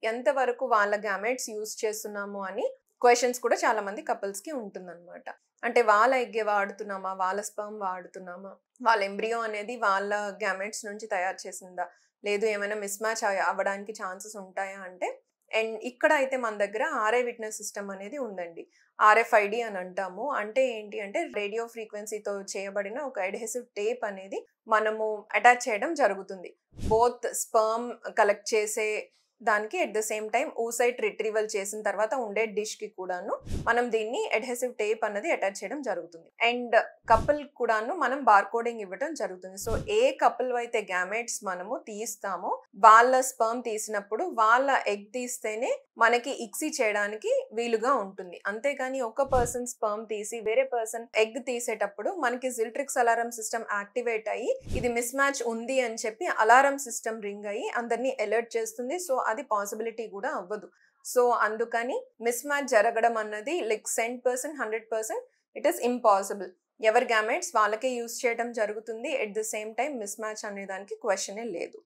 ఎంతవరకు వాళ్ళ gametes use చేస్తున్నాము అని క్వెషన్స్ కూడా చాలా మంది కపుల్స్‌కి ఉంటుందన్నమాట. అంటే వాళ్ళ ఎగ్గే వాడుతున్నామా? వాళ్ళ స్పెర్మ్ వాడుతున్నామా? వాళ్ళ ఎంబ్రియో అనేది వాళ్ళ గ్యామెట్స్ నుంచి తయారు చేసిందా? లేదు ఏమైనా మిస్ మ్యాచ్ అవ్వడానికి ఛాన్సెస్ ఉంటాయా అంటే అండ్ ఇక్కడ అయితే మన దగ్గర ఆర్ఐ విట్నెస్ సిస్టమ్ అనేది ఉందండి. ఆర్ఎఫ్ఐడి అని అంటాము. అంటే ఏంటి అంటే రేడియో ఫ్రీక్వెన్సీతో చేయబడిన ఒక అడ్హెసివ్ టేప్ అనేది మనము అటాచ్ చేయడం జరుగుతుంది. బోత్ స్పెర్మ్ కలెక్ట్ చేసే దానికి at the same time oocyte retrieval చేసిన తర్వాత ఉండే డిష్‌కి కూడాను మనం దీన్ని అడ్హెసివ్ టేప్ అన్నది అటాచ్ చేయడం జరుగుతుంది. అండ్ కపుల్ కూడాను మనం బార్‌కోడింగ్ ఇవ్వటం జరుగుతుంది. సో ఏ కపుల్ అయితే గ్యామెట్స్ మనము తీస్తామో వాళ్ళ స్పెర్మ్ తీసినప్పుడు వాళ్ళ ఎగ్ తీస్తేనే మనకి ఇక్సీ చేయడానికి వీలుగా ఉంటుంది. అంతేగాని ఒక పర్సన్ స్పెర్మ్ తీసి వేరే పర్సన్ ఎగ్ తీసేటప్పుడు మనకి జిల్ట్రిక్స్ అలారం సిస్టమ్ యాక్టివేట్ అయ్యి ఇది మిస్ మ్యాచ్ ఉంది అని చెప్పి అలారం సిస్టమ్ రింగ్ అయ్యి అందరిని అలర్ట్ చేస్తుంది. సో అది పాసిబిలిటీ కూడా అవ్వదు. సో అందుకని మిస్ మ్యాచ్ జరగడం అన్నది లైక్ 100%, 100% ఇట్ ఈస్ ఇంపాసిబుల్. ఎవరి గ్యామెట్స్ వాళ్ళకే యూజ్ చేయడం జరుగుతుంది. At the same time miss match అనే దానికి క్వెషనే లేదు.